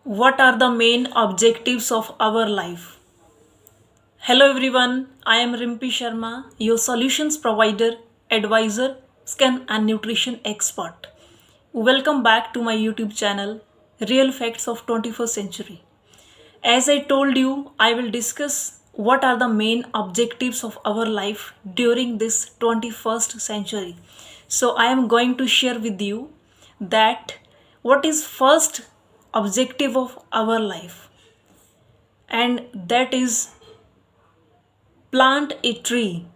What are the main objectives of our life? Hello everyone, I am Rimpi Sharma, your solutions provider, advisor, skin and nutrition expert. Welcome back to my YouTube channel, Real Facts of 21st Century. As I told you, I will discuss what are the main objectives of our life during this 21st century. So I am going to share with you that what is first objective of our life, and that is plant a tree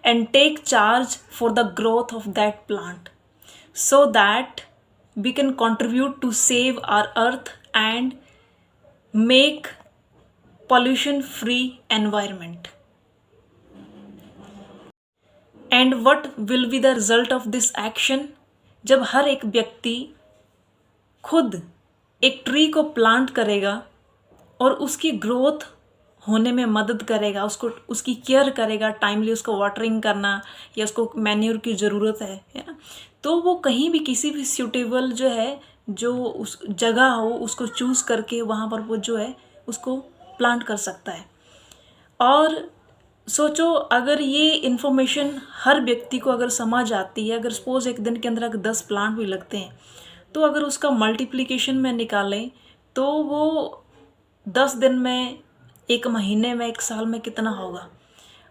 and take charge for the growth of that plant so that we can contribute to save our earth and make pollution free environment. And what will be the result of this action? जब हर एक व्यक्ति खुद एक tree को plant करेगा और उसकी growth होने में मदद करेगा, उसको उसकी केयर करेगा, टाइमली उसको वाटरिंग करना या उसको मैन्योर की ज़रूरत है ना, तो वो कहीं भी किसी भी सूटेबल जो है जो उस जगह हो उसको चूज़ करके वहाँ पर वो जो है उसको प्लांट कर सकता है। और सोचो अगर ये इन्फॉर्मेशन हर व्यक्ति को अगर समझ आती है, अगर सपोज एक दिन के अंदर अगर 10 प्लांट भी लगते हैं तो अगर उसका मल्टीप्लिकेशन में निकालें तो वो 10 दिन में, एक महीने में, एक साल में कितना होगा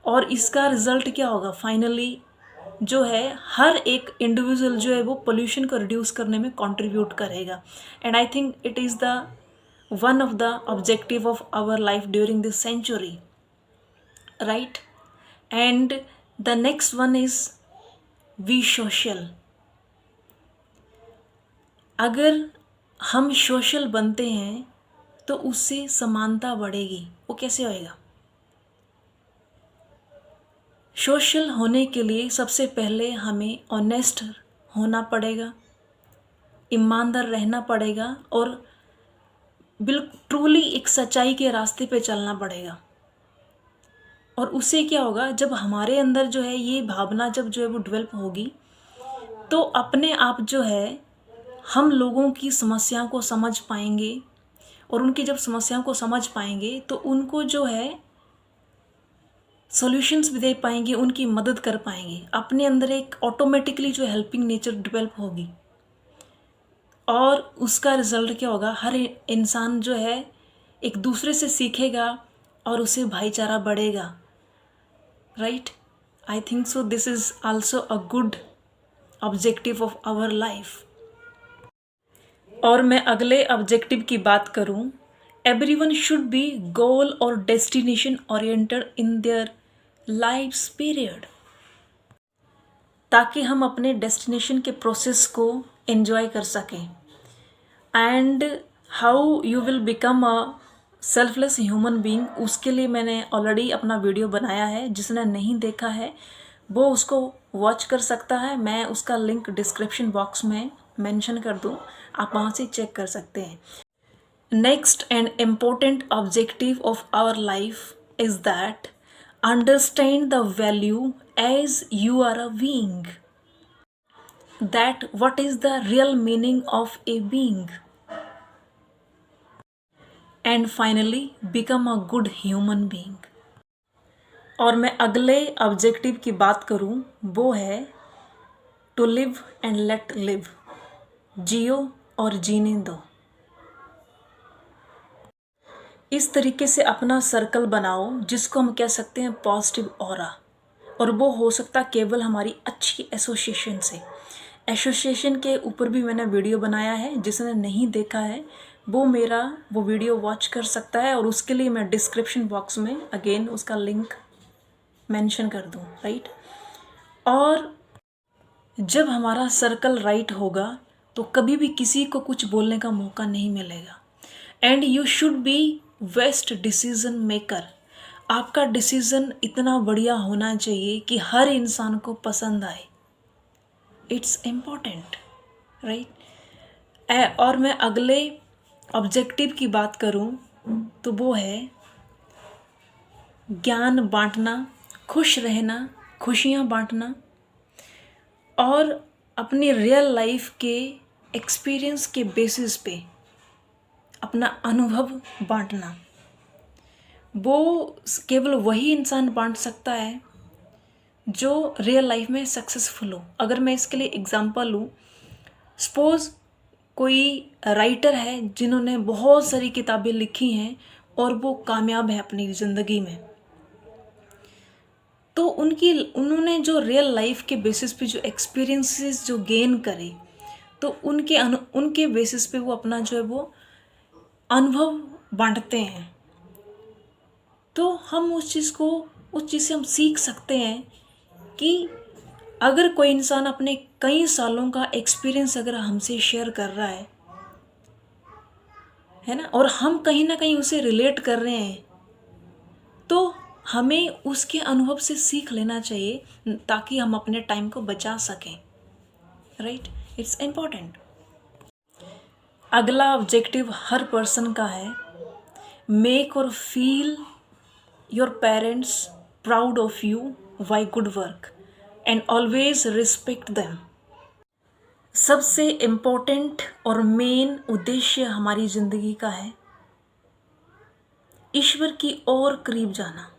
और इसका रिजल्ट क्या होगा फाइनली जो है हर एक इंडिविजुअल जो है वो पोल्यूशन को रिड्यूस करने में कंट्रीब्यूट करेगा। And I think it is the one of the objective of our life during this century, right? And the next one is we social. अगर हम सोशल बनते हैं तो उससे समानता बढ़ेगी। वो कैसे होएगा? सोशल होने के लिए सबसे पहले हमें ऑनेस्ट होना पड़ेगा, ईमानदार रहना पड़ेगा और बिल्कुल ट्रूली एक सच्चाई के रास्ते पे चलना पड़ेगा। और उससे क्या होगा, जब हमारे अंदर जो है ये भावना जब जो है वो डेवलप होगी तो अपने आप जो है हम लोगों की समस्याओं को समझ पाएंगे और उनकी जब समस्याओं को समझ पाएंगे तो उनको जो है सॉल्यूशंस भी दे पाएंगे, उनकी मदद कर पाएंगे। अपने अंदर एक ऑटोमेटिकली जो हेल्पिंग नेचर डेवलप होगी और उसका रिजल्ट क्या होगा, हर इंसान जो है एक दूसरे से सीखेगा और उससे भाईचारा बढ़ेगा, right? I think so this is also a good objective of our life. और मैं अगले ऑब्जेक्टिव की बात करूं, एवरीवन शुड बी गोल और destination oriented in their life period, ताकि हम अपने डेस्टिनेशन के प्रोसेस को एंजॉय कर सकें। And how you will become a selfless human being, उसके लिए मैंने ऑलरेडी अपना वीडियो बनाया है, जिसने नहीं देखा है वो उसको वॉच कर सकता है। मैं उसका लिंक डिस्क्रिप्शन बॉक्स में मेंशन कर दूं, आप वहाँ से चेक कर सकते हैं। Next and important objective of our life is that understand the value as you are a being, that what is the real meaning of a being, and finally become a good human being। और मैं अगले objective की बात करूं वो है to live and let live, जियो और जीने दो। इस तरीके से अपना सर्कल बनाओ जिसको हम कह सकते हैं पॉजिटिव ऑरा, और वो हो सकता केवल हमारी अच्छी एसोसिएशन से। एसोसिएशन के ऊपर भी मैंने वीडियो बनाया है, जिसने नहीं देखा है वो वो वीडियो वॉच कर सकता है, और उसके लिए मैं डिस्क्रिप्शन बॉक्स में अगेन उसका लिंक मेंशन कर दूं, राइट? और जब हमारा सर्कल राइट होगा तो कभी भी किसी को कुछ बोलने का मौका नहीं मिलेगा। And you should be best decision maker. आपका डिसीजन इतना बढ़िया होना चाहिए कि हर इंसान को पसंद आए। It's important, right? और मैं अगले ऑब्जेक्टिव की बात करूं तो वो है ज्ञान बांटना, खुश रहना, खुशियां बांटना और अपनी रियल लाइफ के एक्सपीरियंस के बेसिस पे अपना अनुभव बांटना, वो केवल वही इंसान बांट सकता है जो रियल लाइफ में सक्सेसफुल हो। अगर मैं इसके लिए एग्जांपल लूँ, सपोज़ कोई राइटर है जिन्होंने बहुत सारी किताबें लिखी हैं और वो कामयाब है अपनी ज़िंदगी में, तो उन्होंने जो रियल लाइफ के बेसिस पे जो एक्सपीरियंसेस जो गेन करे, तो उनके बेसिस पे वो अपना जो है वो अनुभव बांटते हैं। तो हम उस चीज़ से हम सीख सकते हैं कि अगर कोई इंसान अपने कई सालों का एक्सपीरियंस अगर हमसे शेयर कर रहा है ना, और हम कहीं ना कहीं उसे रिलेट कर रहे हैं, तो हमें उसके अनुभव से सीख लेना चाहिए ताकि हम अपने टाइम को बचा सकें। Right, it's important. अगला ऑब्जेक्टिव हर पर्सन का है, मेक और feel your parents proud of you by good work and always respect them. सबसे इम्पोर्टेंट और मेन उद्देश्य हमारी ज़िंदगी का है ईश्वर की ओर करीब जाना,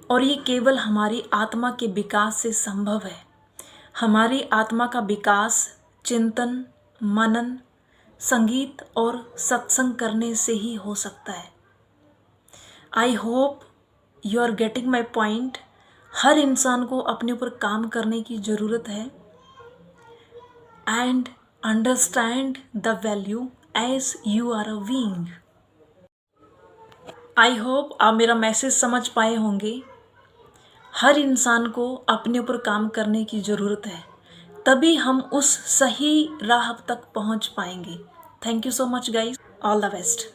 और ये केवल हमारी आत्मा के विकास से संभव है। हमारी आत्मा का विकास चिंतन, मनन, संगीत और सत्संग करने से ही हो सकता है। I hope you are getting my point. हर इंसान को अपने ऊपर काम करने की ज़रूरत है and understand the value as you are a being. I hope आप मेरा मैसेज समझ पाए होंगे। हर इंसान को अपने ऊपर काम करने की ज़रूरत है, तभी हम उस सही राह तक पहुंच पाएंगे। Thank you so much guys, all the best.